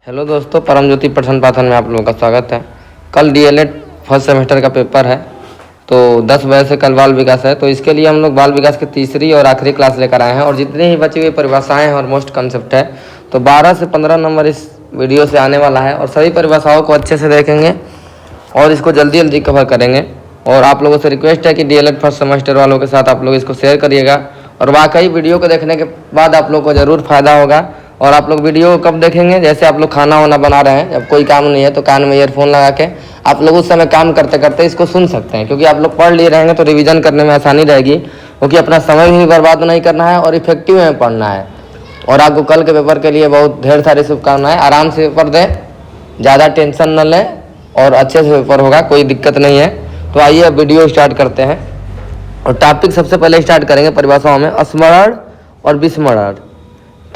Hello दोस्तों, परम ज्योति पठन पाठन में आप लोगों का स्वागत है। कल डीएलएड फर्स्ट सेमेस्टर का पेपर है, तो 10 बजे से कल बाल विकास है। तो इसके लिए हम लोग बाल विकास की तीसरी और आखिरी क्लास लेकर आए हैं और जितनी ही बची हुई परिभाषाएं हैं और मोस्ट कंसेप्ट है, तो 12 से 15 नंबर इस वीडियो से आने वाला है और सभी परिभाषाओं को अच्छे से देखेंगे और इसको जल्दी जल्दी कवर करेंगे। और आप लोगों से रिक्वेस्ट है कि डीएलएड फर्स्ट सेमेस्टर वालों के साथ आप लोग इसको शेयर करिएगा और वाकई वीडियो को देखने के बाद आप लोग को ज़रूर फायदा होगा। और आप लोग वीडियो कब देखेंगे? जैसे आप लोग खाना वाना बना रहे हैं, जब कोई काम नहीं है तो कान में ईयरफोन लगा के आप लोग उस समय काम करते करते इसको सुन सकते हैं, क्योंकि आप लोग पढ़ लिए रहेंगे तो रिवीजन करने में आसानी रहेगी, क्योंकि अपना समय भी बर्बाद नहीं करना है और इफेक्टिव में पढ़ना है। और आपको कल के पेपर के लिए बहुत ढेर सारी शुभकामनाएं। आराम से पेपर दें, ज़्यादा टेंशन न लें और अच्छे से पेपर होगा, कोई दिक्कत नहीं है। तो आइए अब वीडियो स्टार्ट करते हैं और टॉपिक सबसे पहले स्टार्ट करेंगे परिभाषाओं में स्मरण और विस्मरण।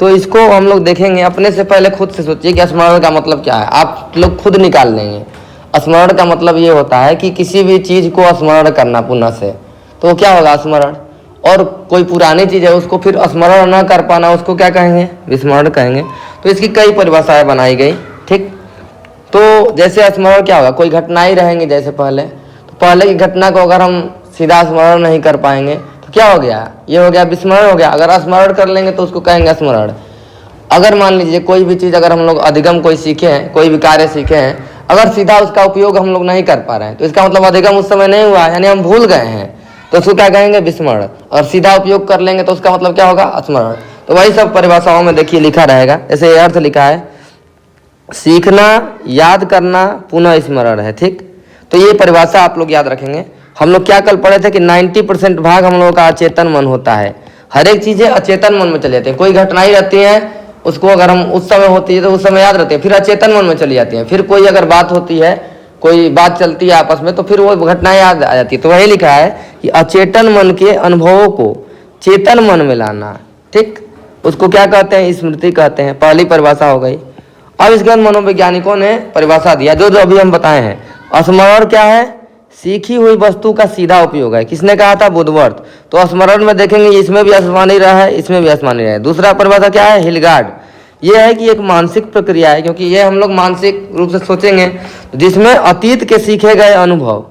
तो इसको हम लोग देखेंगे। अपने से पहले खुद से सोचिए कि स्मरण का मतलब क्या है, आप लोग खुद निकाल लेंगे। स्मरण का मतलब ये होता है कि किसी भी चीज़ को स्मरण करना पुनः से, तो क्या होगा स्मरण। और कोई पुरानी चीज़ है उसको फिर स्मरण न कर पाना, उसको क्या कहेंगे? विस्मरण कहेंगे। तो इसकी कई परिभाषाएं बनाई गई, ठीक। तो जैसे स्मरण क्या होगा, कोई घटनाएं रहेंगी जैसे पहले, तो पहले की घटना को अगर हम सीधा स्मरण नहीं कर पाएंगे तो क्या हो गया? ये हो गया विस्मरण हो गया। अगर स्मरण कर लेंगे तो उसको कहेंगे स्मरण। अगर मान लीजिए कोई भी चीज़ अगर हम लोग अधिगम कोई सीखे हैं, कोई भी कार्य सीखे हैं, अगर सीधा उसका उपयोग हम लोग नहीं कर पा रहे हैं तो इसका मतलब अधिगम उस समय नहीं हुआ, यानी हम भूल गए हैं, तो उसको क्या कहेंगे? विस्मरण। और सीधा उपयोग कर लेंगे तो उसका मतलब क्या होगा? स्मरण। तो वही सब परिभाषाओं में देखिए लिखा रहेगा। जैसे ये अर्थ लिखा है, सीखना, याद करना, पुनः स्मरण है, ठीक। तो ये परिभाषा आप लोग याद रखेंगे। हम लोग क्या कल पढ़े थे कि 90% भाग हम लोगों का अचेतन मन होता है। हर एक चीज़ें अचेतन मन में चली जाती हैं। कोई घटनाएं रहती हैं उसको अगर हम उस समय होती है तो उस समय याद रहती है, फिर अचेतन मन में चली जाती हैं। फिर कोई अगर बात होती है, कोई बात चलती है आपस में, तो फिर वो घटनाएं याद आ जाती है। तो वही लिखा है कि अचेतन मन के अनुभवों को चेतन मन में लाना, ठीक। उसको क्या कहते हैं? स्मृति कहते हैं। पहली परिभाषा हो गई। अब इसके बाद मनोवैज्ञानिकों ने परिभाषा दिया जो जो अभी हम बताए हैं। स्मरण क्या है? सीखी हुई वस्तु का सीधा उपयोग है। किसने कहा था? बुधवर्थ। तो स्मरण में देखेंगे इसमें भी आसमानी रहा है, इसमें भी आसमानी रहा है। दूसरा परिभाषा क्या है? हिलगार्ड। ये है कि एक मानसिक प्रक्रिया है, क्योंकि ये हम लोग मानसिक रूप से सोचेंगे जिसमें अतीत के सीखे गए अनुभव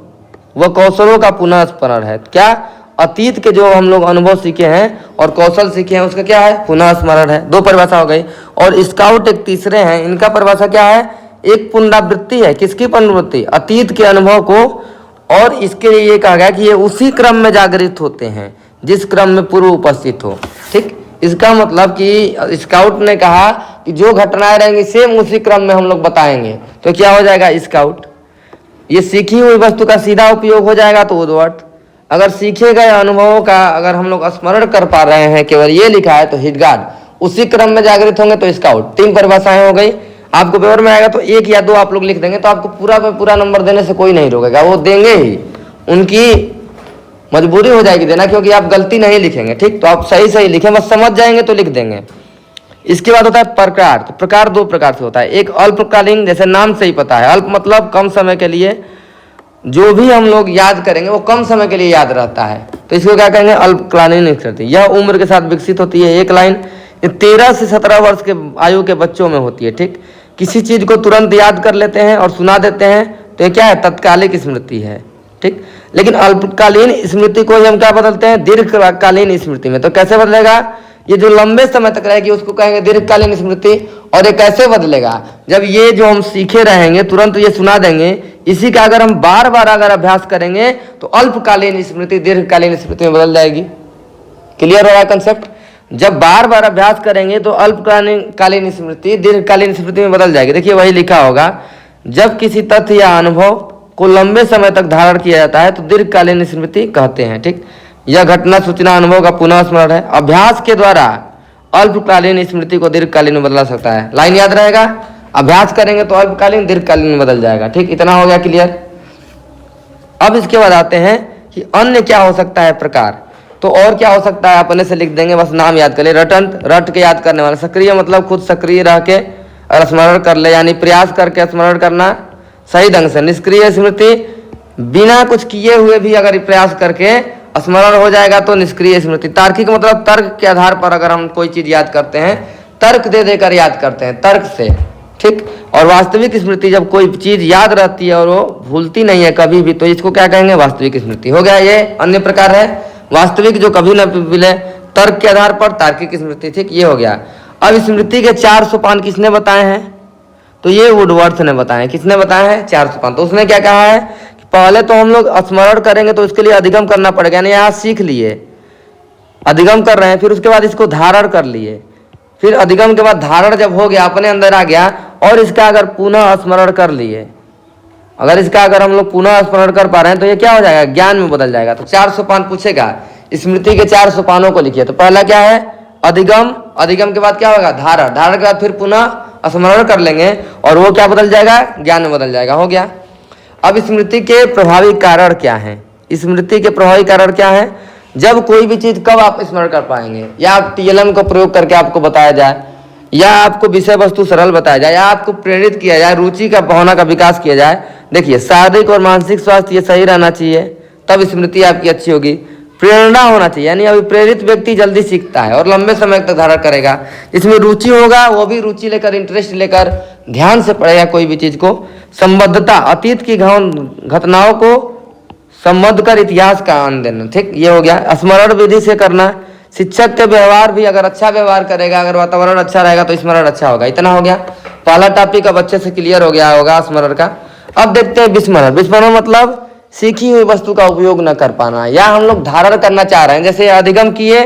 व कौशलों का पुनः स्मरण है। क्या? अतीत के जो हम लोग अनुभव सीखे हैं और कौशल सीखे हैं उसका क्या है? पुनः स्मरण है। दो परिभाषा हो गई। और स्काउट एक तीसरे हैं, इनका परिभाषा क्या है? एक पुनरावृत्ति है। किसकी पुनरावृत्ति? अतीत के अनुभव को। और इसके लिए ये कहा गया कि ये उसी क्रम में जागृत होते हैं जिस क्रम में पूर्व उपस्थित हो, ठीक। इसका मतलब कि स्काउट ने कहा कि जो घटनाएं रहेंगी सेम उसी क्रम में हम लोग बताएंगे, तो क्या हो जाएगा? स्काउट। ये सीखी हुई वस्तु का सीधा उपयोग हो जाएगा तो उद्वर्त। अगर सीखे गए अनुभवों का अगर हम लोग स्मरण कर पा रहे हैं, केवल ये लिखा है, तो हिटगार्ड। उसी क्रम में जागृत होंगे तो स्काउट। 3 परिभाषाएं हो गई। आपको पेपर में आएगा तो 1 या 2 आप लोग लिख देंगे, तो आपको पूरा पे पूरा नंबर देने से कोई नहीं रोकेगा, वो देंगे ही। उनकी मजबूरी हो जाएगी देना, क्योंकि आप गलती नहीं लिखेंगे, ठीक। तो आप सही सही लिखें, बस समझ जाएंगे तो लिख देंगे। इसके बाद होता है प्रकार। तो प्रकार 2 प्रकार से होता है। एक अल्पकालीन, जैसे नाम से ही पता है, अल्प मतलब कम समय के लिए। जो भी हम लोग याद करेंगे वो कम समय के लिए याद रहता है, तो इसको क्या कहेंगे? अल्पकालीन स्मृति। यह उम्र के साथ विकसित होती है। एक लाइन 13 से 17 वर्ष के आयु के बच्चों में होती है, ठीक। किसी चीज को तुरंत याद कर लेते हैं और सुना देते हैं, तो ये क्या है? तत्कालिक स्मृति है, ठीक। लेकिन अल्पकालीन स्मृति को हम क्या बदलते हैं? दीर्घकालीन स्मृति में। तो कैसे बदलेगा? ये जो लंबे समय तक रहेगी उसको कहेंगे दीर्घकालीन स्मृति। और ये कैसे बदलेगा? जब ये जो हम सीखे रहेंगे तुरंत ये सुना देंगे, इसी का अगर हम बार बार अगर अभ्यास करेंगे तो अल्पकालीन स्मृति दीर्घकालीन स्मृति में बदल जाएगी। क्लियर हो रहा है कंसेप्ट? जब बार बार अभ्यास करेंगे तो अल्पकालीन स्मृति दीर्घकालीन स्मृति में बदल जाएगी। देखिए वही लिखा होगा, जब किसी तथ्य या अनुभव को लंबे समय तक धारण किया जाता है तो दीर्घकालीन स्मृति कहते हैं, ठीक। यह घटना सूचना अनुभव का पुनः स्मरण है। अभ्यास के द्वारा अल्पकालीन स्मृति को दीर्घकालीन में बदला सकता है। लाइन याद रहेगा, अभ्यास करेंगे तो अल्पकालीन दीर्घकालीन में बदल जाएगा, ठीक। इतना हो गया क्लियर। अब इसके बाद आते हैं कि अन्य क्या हो सकता है प्रकार। तो और क्या हो सकता है अपने से लिख देंगे, बस नाम याद कर ले। रटंत, रट के याद करने वाला। सक्रिय मतलब खुद सक्रिय रह के और स्मरण कर ले, यानी प्रयास करके स्मरण करना सही ढंग से। निष्क्रिय स्मृति, बिना कुछ किए हुए भी अगर प्रयास करके स्मरण हो जाएगा तो निष्क्रिय स्मृति। तार्किक मतलब तर्क के आधार पर अगर हम कोई चीज याद करते हैं, तर्क दे देकर याद करते हैं, तर्क से, ठीक। और वास्तविक स्मृति, जब कोई चीज याद रहती है और वो भूलती नहीं है कभी भी, तो इसको क्या कहेंगे, वास्तविक स्मृति हो गया। ये अन्य प्रकार है वास्तविक जो कभी न भूले, तर्क के आधार पर तार्किक स्मृति, ठीक, ये हो गया। अब स्मृति के 4 सोपान किसने बताए हैं, तो ये वुडवर्थ ने बताए। किसने बताए हैं, 4 सोपान। तो उसने क्या कहा है कि पहले तो हम लोग स्मरण करेंगे तो इसके लिए अधिगम करना पड़ेगा, यानी यहाँ सीख लिए, अधिगम कर रहे हैं, फिर उसके बाद इसको धारण कर लिए, फिर अधिगम के बाद धारण जब हो गया, अपने अंदर आ गया, और इसका अगर पुनः स्मरण कर लिए, अगर हम लोग पुनः स्मरण कर पा रहे हैं तो ये क्या हो जाएगा, ज्ञान में बदल जाएगा। तो 4 सोपान पूछेगा, स्मृति के 4 सोपानों को लिखिए। तो पहला क्या है, अधिगम, अधिगम के बाद क्या होगा, धारण, धारण के बाद फिर पुनः स्मरण कर लेंगे, और वो क्या बदल जाएगा, ज्ञान में बदल जाएगा, हो गया। अब स्मृति के प्रभावी कारण क्या है, स्मृति के प्रभावी कारण क्या है, जब कोई भी चीज कब आप स्मरण कर पाएंगे, या आप TLM का प्रयोग करके आपको बताया जाए, या आपको विषय वस्तु सरल बताया जाए, या आपको प्रेरित किया जाए, रुचि का भावना का विकास किया जाए। देखिए, शारीरिक और मानसिक स्वास्थ्य ये सही रहना चाहिए, तब स्मृति आपकी अच्छी होगी। प्रेरणा होना चाहिए, यानी अभी प्रेरित व्यक्ति जल्दी सीखता है और लंबे समय तक धारण करेगा। इसमें रुचि होगा, वो भी रुचि लेकर, इंटरेस्ट लेकर ध्यान से पढ़ेगा कोई भी चीज को। संबद्धता, अतीत की घटनाओं को संबद्ध कर इतिहास का आनंद देना, ठीक, ये हो गया। स्मरण विधि से करना, शिक्षक के व्यवहार भी अगर अच्छा व्यवहार करेगा, अगर वातावरण अच्छा रहेगा तो स्मरण अच्छा होगा। इतना हो गया, पहला टॉपिक अब अच्छे से क्लियर हो गया होगा स्मरण का। अब देखते हैं विस्मरण। विस्मरण मतलब सीखी हुई वस्तु का उपयोग न कर पाना, या हम लोग धारण करना चाह रहे हैं, जैसे अधिगम किए,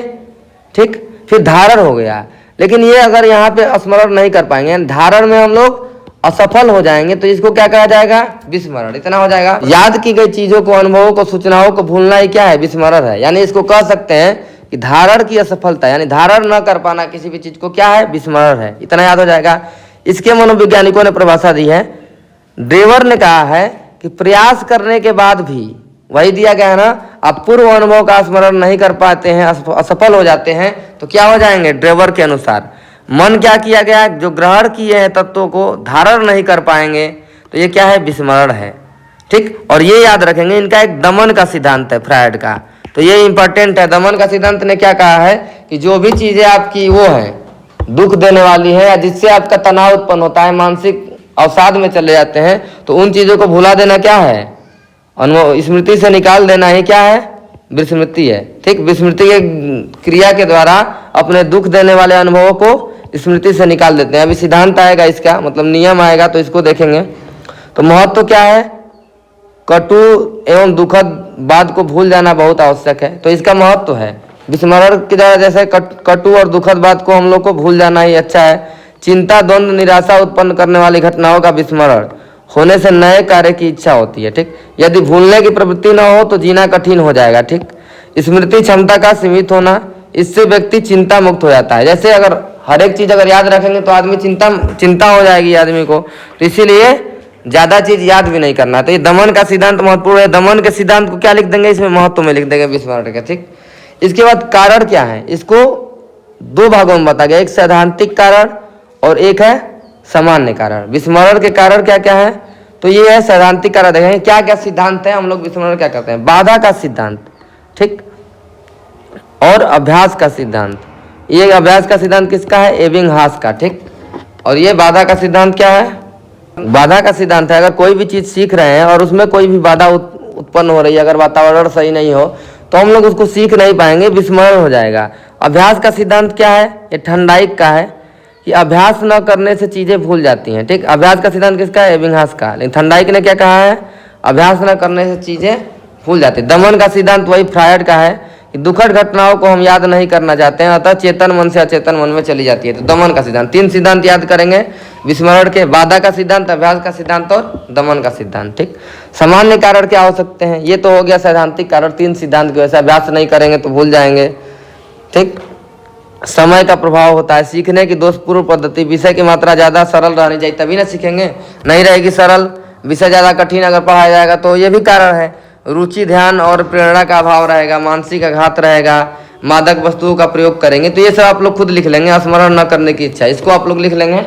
ठीक, फिर धारण हो गया, लेकिन ये अगर यहाँ पे स्मरण नहीं कर पाएंगे, धारण में हम लोग असफल हो जाएंगे, तो इसको क्या कहा जाएगा, विस्मरण। इतना हो जाएगा। याद की गई चीजों को, अनुभवों को, सूचनाओं को भूलना ही क्या है, विस्मरण है। यानी इसको कह सकते हैं कि धारण की असफलता, यानी धारण न कर पाना किसी भी चीज को, क्या है, विस्मरण है। इतना याद हो जाएगा। इसके मनोवैज्ञानिकों ने परिभाषा दी है। ड्रेवर ने कहा है कि प्रयास करने के बाद भी, वही दिया गया है ना, आप पूर्व अनुभव का स्मरण नहीं कर पाते हैं, असफल हो जाते हैं, तो क्या हो जाएंगे, ड्रेवर के अनुसार। मन क्या किया गया, जो ग्रहण किए हैं तत्वों को धारण नहीं कर पाएंगे, तो ये क्या है, विस्मरण है, ठीक। और ये याद रखेंगे, इनका एक दमन का सिद्धांत है फ्रायड का, तो ये इंपॉर्टेंट है। दमन का सिद्धांत ने क्या कहा है कि जो भी चीजें आपकी वो है दुख देने वाली है, या जिससे आपका तनाव उत्पन्न होता है, मानसिक अवसाद में चले जाते हैं, तो उन चीजों को भुला देना क्या है, अनुभव, स्मृति से निकाल देना ही क्या है, विस्मृति है, ठीक। विस्मृति के क्रिया के द्वारा अपने दुख देने वाले अनुभवों को स्मृति से निकाल देते हैं। अभी सिद्धांत आएगा इसका, मतलब नियम आएगा, तो इसको देखेंगे। तो महत्व क्या है, कटु एवं दुखद बात को भूल जाना बहुत आवश्यक है, तो इसका महत्व है। विस्मरण की तरह जैसे कटु और दुखद बात को हम लोग को भूल जाना ही अच्छा है। चिंता, द्वंद्व, निराशा उत्पन्न करने वाली घटनाओं का विस्मरण होने से नए कार्य की इच्छा होती है, ठीक। यदि भूलने की प्रवृत्ति न हो तो जीना कठिन हो जाएगा, ठीक। स्मृति क्षमता का सीमित होना, इससे व्यक्ति चिंता मुक्त हो जाता है। जैसे अगर हर एक चीज अगर याद रखेंगे तो आदमी चिंता हो जाएगी आदमी को, तो इसीलिए ज्यादा चीज याद भी नहीं करना। तो ये दमन का सिद्धांत महत्वपूर्ण है। दमन के सिद्धांत को क्या लिख देंगे, इसमें महत्व में लिख देंगे विस्मरण का, ठीक। इसके बाद कारण क्या है, इसको 2 भागों में बताया गया, एक सैद्धांतिक कारण और एक है सामान्य कारण। विस्मरण के कारण क्या क्या है, तो ये है सैद्धांतिक कारण। देखेंगे क्या क्या सिद्धांत है, हम लोग विस्मरण क्या करते हैं, बाधा का सिद्धांत, ठीक, और अभ्यास का सिद्धांत। ये अभ्यास का सिद्धांत किसका है, एबिंगहास का, ठीक। और ये बाधा का सिद्धांत क्या है, बाधा का सिद्धांत है अगर कोई भी चीज सीख रहे हैं और उसमें कोई भी बाधा उत्पन्न हो रही है, अगर वातावरण सही नहीं हो तो हम लोग उसको सीख नहीं पाएंगे, विस्मरण हो जाएगा। अभ्यास का सिद्धांत क्या है, ये ठंडाइक का है कि अभ्यास न करने से चीजें भूल जाती हैं, ठीक। अभ्यास का सिद्धांत किसका है, एबिंगहास का। लेकिन ठंडाइक ने क्या कहा है, अभ्यास न करने से चीजें भूल जाती। दमन का सिद्धांत वही फ्रायड का है कि दुखद घटनाओं को हम याद नहीं करना चाहते हैं, अतः चेतन मन से अचेतन मन में चली जाती है। तो दमन का सिद्धांत, 3 सिद्धांत याद करेंगे विस्मरण के, बाधा का सिद्धांत, अभ्यास का सिद्धांत और दमन का सिद्धांत, ठीक। सामान्य कारण क्या हो सकते हैं, ये तो हो गया सैद्धांतिक कारण, 3 सिद्धांत की वजह से अभ्यास नहीं करेंगे तो भूल जाएंगे, ठीक। समय का प्रभाव होता है, सीखने की दोषपूर्ण पद्धति, विषय की मात्रा ज्यादा सरल रहनी चाहिए तभी ना सीखेंगे, नहीं रहेगी सरल, विषय ज्यादा कठिन अगर पढ़ाया जाएगा तो ये भी कारण है। रुचि, ध्यान और प्रेरणा का अभाव रहेगा, मानसिक आघात रहेगा, मादक वस्तुओं का प्रयोग करेंगे, तो ये सब आप लोग खुद लिख लेंगे। स्मरण न करने की इच्छा, इसको आप लोग लिख लेंगे।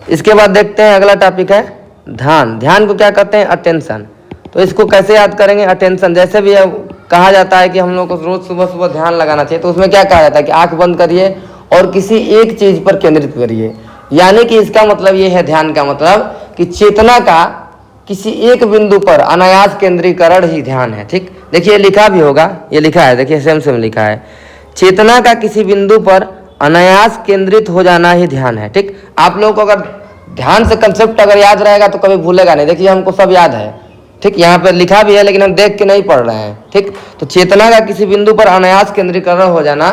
इसके बाद देखते हैं अगला टॉपिक है ध्यान। ध्यान को क्या कहते हैं, अटेंशन। तो इसको कैसे याद करेंगे, अटेंशन। जैसे भी कहा जाता है कि हम लोग को रोज सुबह सुबह ध्यान लगाना चाहिए, तो उसमें क्या कहा जाता है कि आंख बंद करिए और किसी एक चीज पर केंद्रित करिए, यानी कि इसका मतलब ये है, ध्यान का मतलब कि चेतना का किसी एक बिंदु पर अनायास केंद्रीकरण ही ध्यान है। ठीक, देखिए लिखा भी होगा, ये लिखा है, देखिए सेम लिखा है, चेतना का किसी बिंदु पर अनायास केंद्रित हो जाना ही ध्यान है। ठीक, आप लोगों को अगर ध्यान से कंसेप्ट अगर याद रहेगा तो कभी भूलेगा नहीं। देखिए हमको सब याद है, ठीक, यहाँ पर लिखा भी है लेकिन हम देख के नहीं पढ़ रहे हैं। ठीक, तो चेतना का किसी बिंदु पर अनायास केंद्रीकरण हो जाना,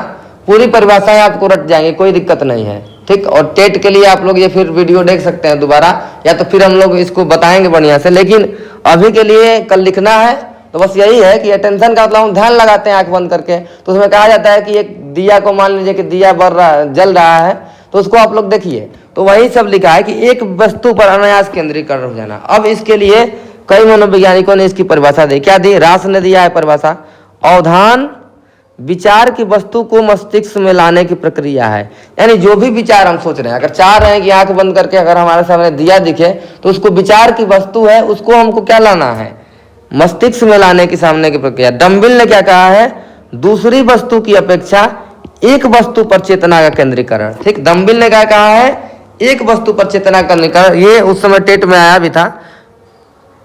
पूरी परिभाषाएं आपको रट जाएंगी, कोई दिक्कत नहीं है। ठीक, और टेट के लिए आप लोग ये फिर वीडियो देख सकते हैं दोबारा, या तो फिर हम लोग इसको बताएंगे बढ़िया से। लेकिन अभी के लिए कल लिखना है तो बस यही है कि अटेंशन का मतलब हम ध्यान लगाते हैं आंख बंद करके, तो उसमें कहा जाता है कि एक दिया को मान लीजिए कि दिया जल रहा है, तो उसको आप लोग देखिए, तो वही सब लिखा है कि एक वस्तु पर अनायास केंद्रीकरण हो जाना। अब इसके लिए कई मनोवैज्ञानिकों ने इसकी परिभाषा दी, क्या दी, रास ने दिया है परिभाषा, अवधान विचार की वस्तु को मस्तिष्क में लाने की प्रक्रिया है। यानी जो भी विचार हम सोच रहे हैं, अगर चाह रहे हैं कि आंख बंद करके अगर हमारे सामने दिया दिखे तो उसको विचार की वस्तु है, उसको हमको क्या लाना है, मस्तिष्क में लाने की सामने की प्रक्रिया। डम्बिल ने क्या कहा है, दूसरी वस्तु की अपेक्षा एक वस्तु पर चेतना का केंद्रीकरण। ठीक, डम्बिल ने क्या कहा है, एक वस्तु पर चेतना का केंद्रीकरण। ये उस समय टेट में आया भी था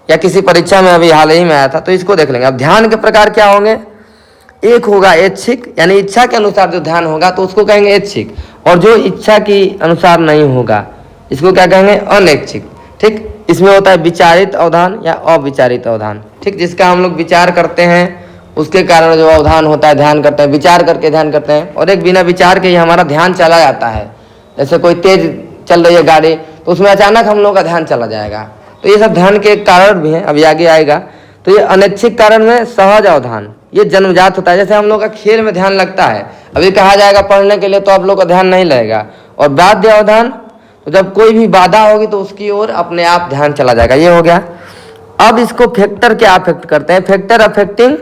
या किसी परीक्षा में अभी हाल ही में आया था, तो इसको देख लेंगे। अब ध्यान के प्रकार क्या होंगे, एक होगा ऐच्छिक, यानी इच्छा के अनुसार जो ध्यान होगा तो उसको कहेंगे ऐच्छिक, और जो इच्छा की अनुसार नहीं होगा इसको क्या कहेंगे, अनैच्छिक। ठीक, इसमें होता है विचारित अवधान या अविचारित अवधान। ठीक, जिसका हम लोग विचार करते हैं उसके कारण जो अवधान होता है, ध्यान करते हैं, विचार करके ध्यान करते हैं, और एक बिना विचार के ही हमारा ध्यान चला जाता है। जैसे कोई तेज चल रही है गाड़ी तो उसमें अचानक हम लोग का ध्यान चला जाएगा, तो ये सब ध्यान के कारण भी हैं, अभी आगे आएगा। तो ये अनैच्छिक कारण में सहज अवधान, ये जन्मजात होता है। जैसे हम लोग का खेल में ध्यान लगता है, अभी कहा जाएगा पढ़ने के लिए तो आप लोग का ध्यान नहीं लगेगा। और बाध्य अवधान, तो जब कोई भी बाधा होगी तो उसकी ओर अपने आप ध्यान चला जाएगा, ये हो गया। अब इसको फैक्टर क्या अफेक्ट करते हैं, फैक्टर अफेक्टिंग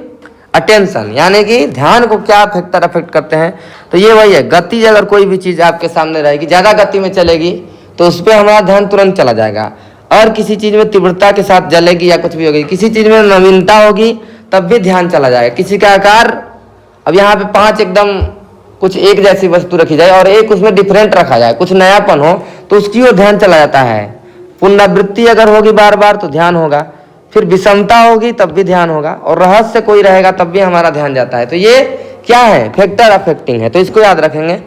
अटेंशन, यानी कि ध्यान को क्या फैक्टर अफेक्ट करते हैं, तो ये वही है, गति। अगर कोई भी चीज़ आपके सामने रहेगी, ज़्यादा गति में चलेगी तो उस पर हमारा ध्यान तुरंत चला जाएगा। और किसी चीज़ में तीव्रता के साथ जलेगी या कुछ भी होगी, किसी चीज़ में नवीनता होगी तब भी ध्यान चला जाएगा। किसी का आकार, अब यहाँ पे 5 एकदम कुछ एक जैसी वस्तु रखी जाए और एक उसमें डिफरेंट रखा जाए, कुछ नयापन हो तो उसकी ओर ध्यान चला जाता है। पुनरावृत्ति अगर होगी बार बार तो ध्यान होगा, फिर विषमता होगी तब भी ध्यान होगा, और रहस्य कोई रहेगा तब भी हमारा ध्यान जाता है। तो ये क्या है, फैक्टर अफेक्टिंग है, तो इसको याद रखेंगे।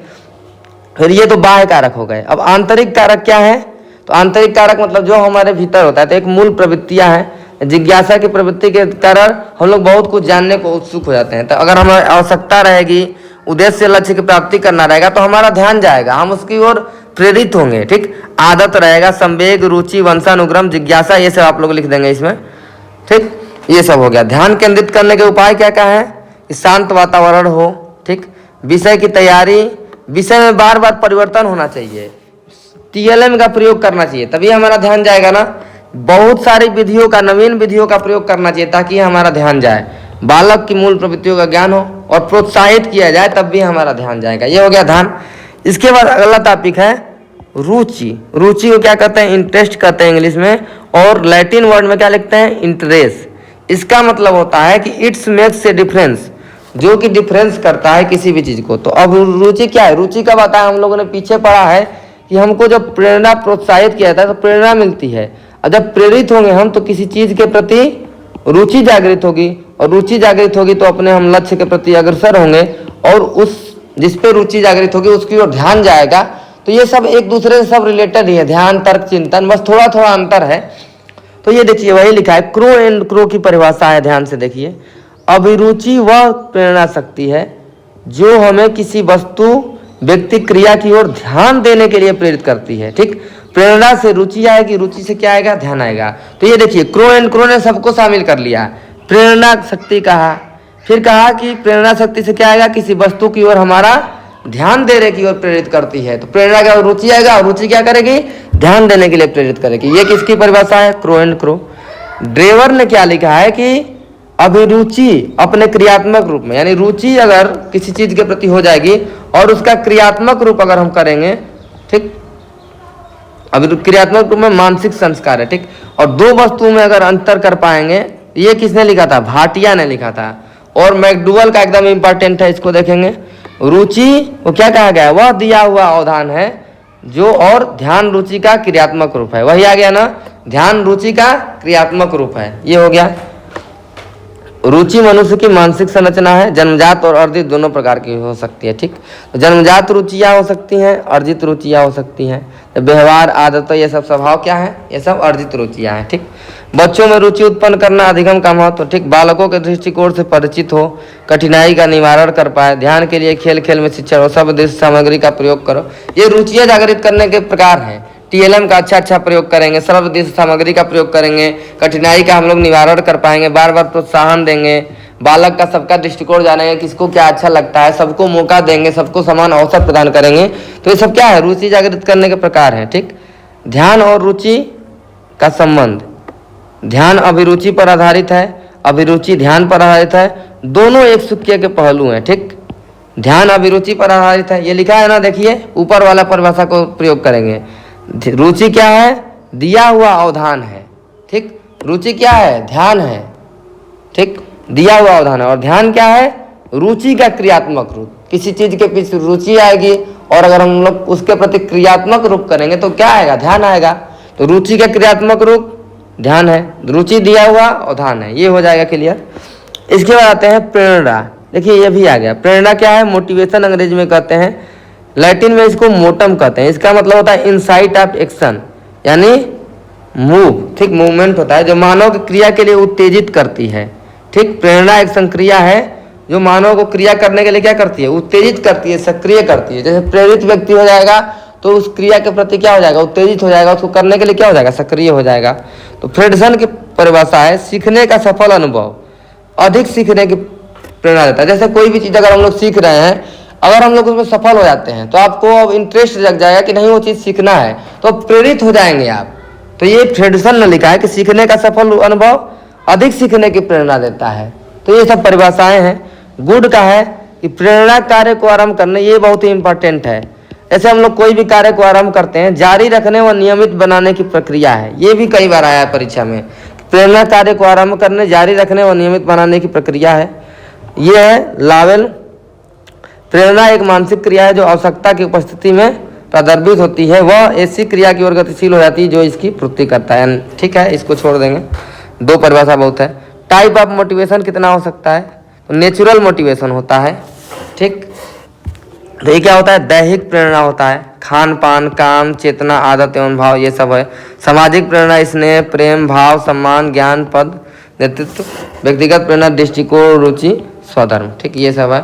फिर ये तो बाह्य कारक हो गए। अब आंतरिक कारक क्या है, तो आंतरिक कारक मतलब जो हमारे भीतर होता है। तो एक मूल प्रवृत्तियां हैं, जिज्ञासा की प्रवृत्ति के कारण हम लोग बहुत कुछ जानने को उत्सुक हो जाते हैं। तो अगर हमें आवश्यकता रहेगी, उद्देश्य लक्ष्य की प्राप्ति करना रहेगा तो हमारा ध्यान जाएगा, हम उसकी ओर प्रेरित होंगे। ठीक, आदत रहेगा, संवेग, रुचि, वंशानुक्रम, जिज्ञासा, ये सब आप लोग लिख देंगे इसमें। ठीक, ये सब हो गया। ध्यान केंद्रित करने के उपाय क्या क्या है, शांत वातावरण हो। ठीक, विषय की तैयारी, विषय में बार बार परिवर्तन होना चाहिए, TLM का प्रयोग करना चाहिए तभी हमारा ध्यान जाएगा ना। बहुत सारी विधियों का, नवीन विधियों का प्रयोग करना चाहिए ताकि हमारा ध्यान जाए। बालक की मूल प्रवृत्तियों का ज्ञान हो और प्रोत्साहित किया जाए तब भी हमारा ध्यान जाएगा, ये हो गया ध्यान। इसके बाद अगला टॉपिक है रुचि। रुचि को क्या कहते हैं, इंटरेस्ट कहते हैं इंग्लिश में, और लैटिन वर्ड में क्या लिखते हैं, इंटरेस्ट। इसका मतलब होता है कि इट्स मेक्स ए डिफरेंस, जो कि डिफरेंस करता है किसी भी चीज को। तो अब रुचि क्या है, रुचि कब आता है, हम लोगों ने पीछे पढ़ा है कि हमको जब प्रेरणा प्रोत्साहित किया जाता है तो प्रेरणा मिलती है, और जब प्रेरित होंगे हम तो किसी चीज के प्रति रुचि जागृत होगी, और रुचि जागृत होगी तो अपने हम लक्ष्य के प्रति अग्रसर होंगे, और उस जिस पे रुचि जागृत होगी उसकी ओर ध्यान जाएगा। तो ये सब एक दूसरे से सब रिलेटेड ही है, ध्यान, तर्क, चिंतन, बस थोड़ा थोड़ा अंतर है। तो ये देखिए वही लिखा है, क्रो एंड क्रो की परिभाषा है, ध्यान से देखिए। अभिरुचि वह प्रेरणा शक्ति है जो हमें किसी वस्तु, व्यक्ति, क्रिया की ओर ध्यान देने के लिए प्रेरित करती है। ठीक, प्रेरणा से रुचि आएगी, रुचि से क्या आएगा, ध्यान आएगा। तो ये देखिए क्रो एंड क्रो ने सबको शामिल कर लिया। प्रेरणा शक्ति कहा, फिर कहा कि प्रेरणा शक्ति से क्या आएगा, किसी वस्तु की ओर हमारा ध्यान देने की ओर प्रेरित करती है। तो प्रेरणा का रुचि आएगा, और रुचि क्या करेगी, ध्यान देने के लिए प्रेरित करेगी। ये किसकी परिभाषा है, क्रो एंड क्रो। ड्रेवर ने क्या लिखा है कि अभिरुचि अपने क्रियात्मक रूप में, यानी रुचि अगर किसी चीज के प्रति हो जाएगी और उसका क्रियात्मक रूप अगर हम करेंगे, ठीक, अभी क्रियात्मक रूप में मानसिक संस्कार है। ठीक, और दो वस्तुओं में अगर अंतर कर पाएंगे, ये किसने लिखा था, भाटिया ने लिखा था। और मैकडूवल का एकदम इंपॉर्टेंट है, इसको देखेंगे। रुचि वो क्या कहा गया है, वह दिया हुआ अवधान है जो और ध्यान रुचि का क्रियात्मक रूप है। वही आ गया ना, ध्यान रुचि का क्रियात्मक रूप है, ये हो गया। रुचि मनुष्य की मानसिक संरचना है, जन्मजात और अर्जित दोनों प्रकार की हो सकती है। ठीक, तो जन्मजात रुचियाँ हो सकती हैं, अर्जित रुचियाँ हो सकती हैं। तो व्यवहार, आदतें, ये सब स्वभाव क्या है, ये सब अर्जित रुचियाँ हैं। ठीक, बच्चों में रुचि उत्पन्न करना अधिगम का महत्व। ठीक, बालकों के दृष्टिकोण से परिचित हो, कठिनाई का निवारण कर पाए, ध्यान के लिए खेल खेल में शिक्षण हो, सब दृश्य सामग्री का प्रयोग करो। ये रुचियाँ जागृत करने के प्रकार हैं। टीएलएम का अच्छा प्रयोग करेंगे, सर्वदृश्य सामग्री का प्रयोग करेंगे, कठिनाई का हम लोग निवारण कर पाएंगे, बार बार प्रोत्साहन देंगे, बालक का सबका दृष्टिकोण जानेंगे, किसको क्या अच्छा लगता है, सबको मौका देंगे, सबको समान अवसर प्रदान करेंगे। तो ये सब क्या है, रुचि जागृत करने के प्रकार हैं। ठीक, ध्यान और रुचि का संबंध। ध्यान अभिरुचि पर आधारित है, अभिरुचि ध्यान पर आधारित है, दोनों एक सिक्के के पहलू हैं। ठीक, ध्यान अभिरुचि पर आधारित है, ये लिखा है ना, देखिए ऊपर वाला परिभाषा को प्रयोग करेंगे। रुचि क्या है, दिया हुआ अवधान है। ठीक, रुचि क्या है, ध्यान है। ठीक, दिया हुआ अवधान है। और ध्यान क्या है, रुचि का क्रियात्मक रूप। किसी चीज के पीछे रुचि आएगी और अगर हम लोग उसके प्रति क्रियात्मक रूप करेंगे तो क्या आएगा, ध्यान आएगा। तो रुचि का क्रियात्मक रूप ध्यान है, रुचि दिया हुआ अवधान है, ये हो जाएगा क्लियर। इसके बाद आते हैं प्रेरणा। देखिए ये भी आ गया। प्रेरणा क्या है, मोटिवेशन अंग्रेजी में कहते हैं, लैटिन में इसको मोटम कहते हैं। इसका मतलब होता है इनसाइट ऑफ एक्शन, यानी मूव। ठीक, मूवमेंट होता है जो मानव की क्रिया के लिए उत्तेजित करती है। ठीक, प्रेरणा एक संक्रिया है जो मानव को क्रिया करने के लिए क्या करती है, उत्तेजित करती है, सक्रिय करती है। जैसे प्रेरित व्यक्ति हो जाएगा तो उस क्रिया के प्रति क्या हो जाएगा, उत्तेजित हो जाएगा, उसको करने के लिए क्या हो जाएगा, सक्रिय हो जाएगा। तो फ्रेडसन की परिभाषा है, सीखने का सफल अनुभव अधिक सीखने की प्रेरणा देता है। जैसे कोई भी चीज़ अगर हम लोग सीख रहे हैं, अगर हम लोग उसमें सफल हो जाते हैं तो आपको अब इंटरेस्ट जग जाएगा कि नहीं वो चीज़ सीखना है, तो प्रेरित हो जाएंगे आप। तो ये फ्रेडसन ने लिखा है कि सीखने का सफल अनुभव अधिक सीखने की प्रेरणा देता है। तो ये सब परिभाषाएं हैं। गुड का है कि प्रेरणा कार्य को आरंभ करने, ये बहुत ही इंपॉर्टेंट है। ऐसे हम लोग कोई भी कार्य को आरंभ करते हैं, जारी रखने व नियमित बनाने की प्रक्रिया है। ये भी कई बार आया है परीक्षा में, प्रेरणा कार्य को आरंभ करने, जारी रखने व नियमित बनाने की प्रक्रिया है। ये है लावेल। प्रेरणा एक मानसिक क्रिया है जो आवश्यकता की उपस्थिति में प्रादर्भित होती है, वह ऐसी क्रिया की ओर गतिशील हो जाती है जो इसकी पूर्ति करता है। ठीक है, इसको छोड़ देंगे, दो परिभाषा बहुत है। टाइप ऑफ मोटिवेशन कितना हो सकता है, तो नेचुरल मोटिवेशन होता है। ठीक, तो ये क्या होता है, दैहिक प्रेरणा होता है, खान पान, काम, चेतना, आदत एवं भाव, ये सब है। सामाजिक प्रेरणा स्नेह, प्रेम, भाव, सम्मान, ज्ञान, पद, नेतृत्व। व्यक्तिगत प्रेरणा दृष्टिकोण, रुचि, स्वधर्म। ठीक, ये सब है।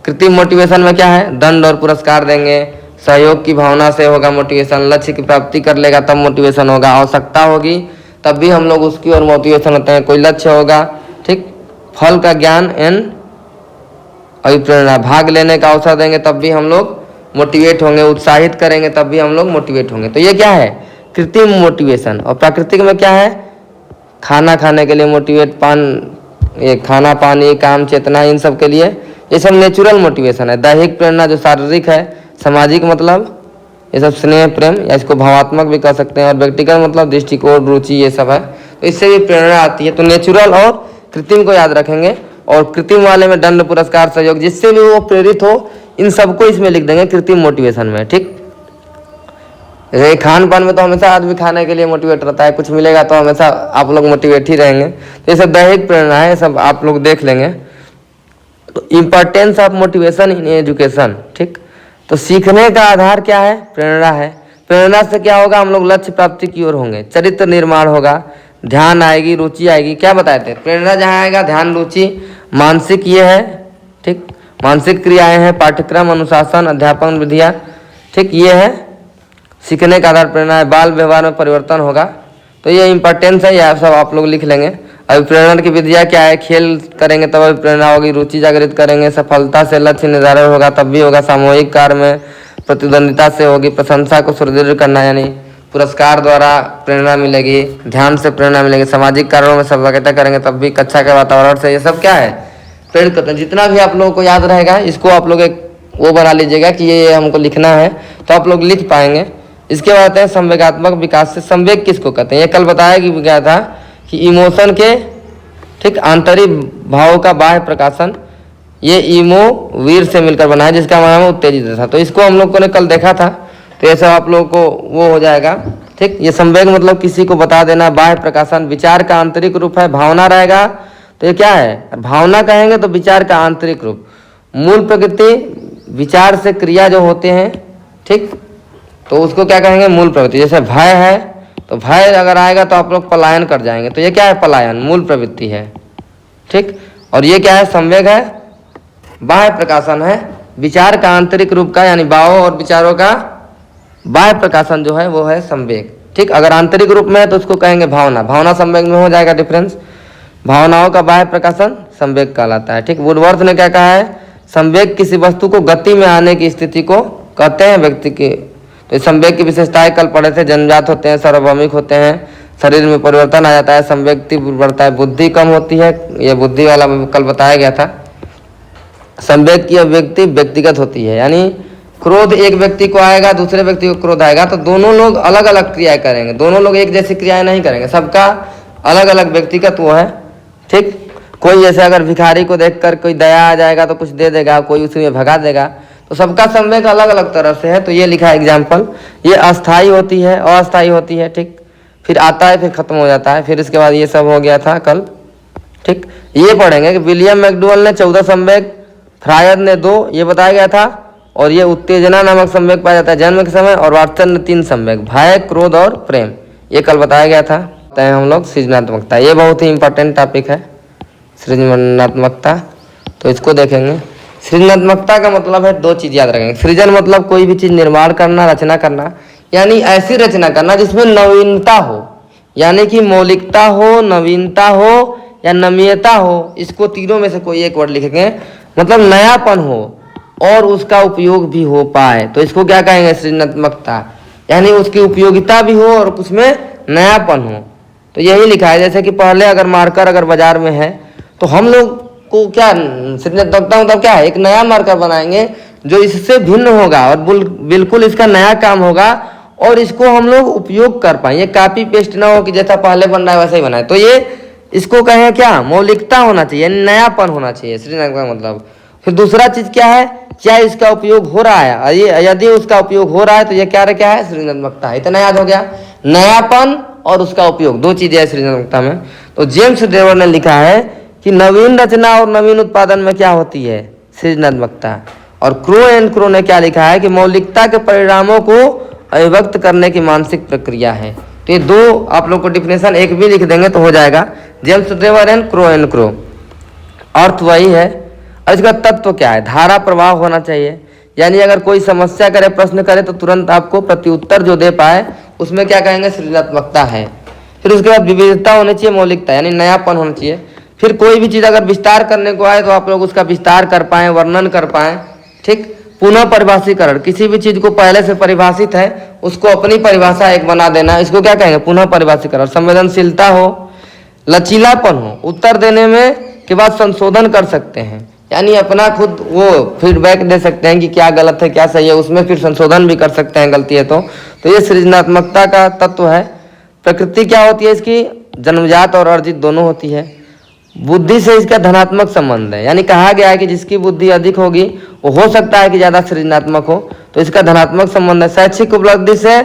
कृत्रिम मोटिवेशन में क्या है, दंड और पुरस्कार देंगे, सहयोग की भावना से होगा मोटिवेशन, लक्ष्य की प्राप्ति कर लेगा तब मोटिवेशन होगा, आवश्यकता होगी तब भी हम लोग उसकी ओर मोटिवेशन होते हैं, कोई लक्ष्य होगा। ठीक, फल का ज्ञान एंड अभिप्रेरणा, भाग लेने का अवसर देंगे तब भी हम लोग मोटिवेट होंगे, उत्साहित करेंगे तब भी हम लोग मोटिवेट होंगे। तो ये क्या है, कृत्रिम मोटिवेशन। और प्राकृतिक में क्या है, खाना खाने के लिए मोटिवेट, ये खाना, पानी, काम, चेतना, इन सब के लिए, ये सब नेचुरल मोटिवेशन है। दैहिक प्रेरणा जो शारीरिक है, सामाजिक मतलब ये सब स्नेह, प्रेम, या इसको भावात्मक भी कह सकते हैं, और व्यक्तिगत मतलब दृष्टिकोण, रुचि, ये सब है। तो इससे भी प्रेरणा आती है। तो नेचुरल और कृत्रिम को याद रखेंगे, और कृत्रिम वाले में दंड, पुरस्कार, सहयोग, जिससे भी वो प्रेरित हो, इन सबको इसमें लिख देंगे कृत्रिम मोटिवेशन में। ठीक, जैसे खान पान में तो हमेशा आदमी खाने के लिए मोटिवेट रहता है, कुछ मिलेगा तो हमेशा आप लोग मोटिवेट ही रहेंगे। तो ये सब दैहिक प्रेरणा है, सब आप लोग देख लेंगे। तो importance of motivation in education. ठीक, तो सीखने का आधार क्या है, प्रेरणा है। प्रेरणा से क्या होगा, हम लोग लक्ष्य प्राप्ति की ओर होंगे, चरित्र निर्माण होगा, ध्यान आएगी, रुचि आएगी। क्या बताए थे, प्रेरणा जहाँ आएगा ध्यान, रुचि। मानसिक ये है, ठीक, मानसिक क्रियाएं हैं, पाठ्यक्रम, अनुशासन, अध्यापन विधियाँ। ठीक, ये है सीखने का आधार प्रेरणा है। बाल व्यवहार में परिवर्तन होगा, तो ये इंपॉर्टेंस है, यह सब आप लोग लिख लेंगे। अभिप्रेरण की विधियाँ क्या है, खेल करेंगे तब अभिप्रेरणा होगी, रुचि जागृत करेंगे, सफलता से लक्ष्य निर्धारण होगा तब भी होगा, सामूहिक कार्य में प्रतिद्वंदिता से होगी, प्रशंसा को सुदृढ़ करना यानी पुरस्कार द्वारा प्रेरणा मिलेगी, ध्यान से प्रेरणा मिलेगी, सामाजिक कार्यों में सहभागिता करेंगे तब भी, कक्षा के वातावरण से, ये सब क्या है, प्रेरित करते हैं। जितना भी आप लोगों को याद रहेगा इसको आप लोग एक वो बना लीजिएगा कि ये हमको लिखना है, तो आप लोग लिख पाएंगे। इसके बाद आते हैं संवेगात्मक विकास से। संवेग किसको कहते हैं, ये कल बताया कि गया था कि इमोशन के, ठीक, आंतरिक भाव का बाह्य प्रकाशन, ये इमो वीर से मिलकर बना है, जिसका नाम उत्तेजित था। तो इसको हम लोग को ने कल देखा था। तो ये सब आप लोगों को वो हो जाएगा। ठीक, ये संवेग मतलब किसी को बता देना। बाह्य प्रकाशन विचार का आंतरिक रूप है। भावना रहेगा तो ये क्या है, भावना कहेंगे तो विचार का आंतरिक रूप। मूल प्रकृति विचार से क्रिया जो होते हैं, ठीक, तो उसको क्या कहेंगे, मूल प्रवृत्ति। जैसे भय है तो भय अगर आएगा तो आप लोग पलायन कर जाएंगे, तो ये क्या है, पलायन, मूल प्रवृत्ति है। ठीक, और ये क्या है, संवेग है, बाह्य प्रकाशन है, विचार का आंतरिक रूप का, यानी भावों और विचारों का बाह्य प्रकाशन जो है वो है संवेग। ठीक, अगर आंतरिक रूप में है तो उसको कहेंगे भावना। भावना संवेग में हो जाएगा डिफरेंस। भावनाओं का बाह्य प्रकाशन संवेग कहलाता है। ठीक, वुडवर्थ ने क्या कहा है, संवेग किसी वस्तु को गति में आने की स्थिति को कहते हैं व्यक्ति की। तो इस संवेग की विशेषताएं कल पढ़े थे। जन्मजात होते हैं, सार्वभौमिक होते हैं, शरीर में परिवर्तन आ जाता है, संवेग तीव्र बढ़ता है, बुद्धि कम होती है, ये बुद्धि वाला कल बताया गया था। संवेग की अभिव्यक्ति व्यक्तिगत होती है, यानी क्रोध एक व्यक्ति को आएगा, दूसरे व्यक्ति को क्रोध आएगा, तो दोनों लोग अलग अलग क्रियाएं करेंगे, दोनों लोग एक जैसी क्रियाएं नहीं करेंगे, सबका अलग अलग व्यक्तिगत वो है। ठीक, कोई जैसे अगर भिखारी को देखकर कोई दया आ जाएगा तो कुछ दे देगा, कोई उसी में भगा देगा, तो सबका संवेग अलग अलग तरह से है। तो ये लिखा है एग्जाम्पल, ये अस्थाई होती है, अस्थाई होती है। ठीक, फिर आता है, फिर खत्म हो जाता है, फिर इसके बाद ये सब हो गया था कल। ठीक, ये पढ़ेंगे कि विलियम मैकडूगल ने 14 संवेग, फ्रायड ने 2, ये बताया गया था। और ये उत्तेजना नामक संवेग पाया जाता है जन्म के समय, और वाटसन ने 3 संवेग, भय, क्रोध और प्रेम, ये कल बताया गया था। हम लोग सृजनात्मकता, ये बहुत ही इंपॉर्टेंट टॉपिक है सृजनात्मकता, तो इसको देखेंगे। सृजनात्मकता का मतलब है 2 चीज याद रखेंगे। सृजन मतलब कोई भी चीज निर्माण करना, रचना करना, यानी ऐसी रचना करना जिसमें नवीनता हो, यानी कि मौलिकता हो, नवीनता हो या नमीयता हो, इसको तीनों में से कोई एक वर्ड लिखेंगे। मतलब नयापन हो और उसका उपयोग भी हो पाए, तो इसको क्या कहेंगे, सृजनात्मकता, यानी उसकी उपयोगिता भी हो और कुछ में नयापन हो। तो यही लिखा है। जैसे कि पहले अगर मार्कर अगर बाजार में है तो हम लोग को क्या सृजनात्मकता मतलब क्या है, एक नया मार्कर बनाएंगे जो इससे भिन्न होगा और बिल्कुल इसका नया काम होगा और इसको हम लोग उपयोग कर पाए। ये कॉपी पेस्ट ना हो कि जैसा पहले बन रहा है वैसा ही बनाए, तो ये इसको कहें क्या, मौलिकता होना चाहिए, नयापन होना चाहिए सृजनात्मक मतलब। फिर दूसरा चीज क्या है, क्या इसका उपयोग हो रहा है, यदि उसका उपयोग हो रहा है तो ये क्या है, सृजनात्मकता है। इतना याद हो गया, नयापन और उसका उपयोग, 2 चीजें है सृजनात्मकता में। तो जेम्स डेवर ने लिखा है कि नवीन रचना और नवीन उत्पादन में क्या होती है, सृजनात्मकता। और क्रो एंड क्रो ने क्या लिखा है कि मौलिकता के परिणामों को अभिव्यक्त करने की मानसिक प्रक्रिया है। तो ये 2 आप लोग को डिफिनेशन एक भी लिख देंगे तो हो जाएगा, जेम्स डेवर एंड क्रो। अर्थ वही है। और इसका तत्व क्या है, धारा प्रवाह होना चाहिए, यानी अगर कोई समस्या करे, प्रश्न करे तो तुरंत आपको प्रत्युत्तर जो दे पाए, उसमें क्या कहेंगे, सृजनात्मकता है। फिर उसके बाद विविधता होनी चाहिए, मौलिकता यानी नयापन होना चाहिए। फिर कोई भी चीज़ अगर विस्तार करने को आए तो आप लोग उसका विस्तार कर पाएँ, वर्णन कर पाएँ। ठीक, पुनः परिभाषीकरण, किसी भी चीज़ को पहले से परिभाषित है उसको अपनी परिभाषा एक बना देना, इसको क्या कहेंगे, पुनः परिभाषीकरण। संवेदनशीलता हो, लचीलापन हो, उत्तर देने में के बाद संशोधन कर सकते हैं, यानी अपना खुद वो फीडबैक दे सकते हैं कि क्या गलत है क्या सही है, उसमें फिर संशोधन भी कर सकते हैं गलती है तो ये सृजनात्मकता का तत्व है। प्रकृति क्या होती है इसकी, जन्मजात और अर्जित दोनों होती है। बुद्धि से इसका धनात्मक संबंध है, यानी कहा गया है कि जिसकी बुद्धि अधिक होगी वो हो सकता है कि ज़्यादा सृजनात्मक हो, तो इसका धनात्मक संबंध है। शैक्षिक उपलब्धि से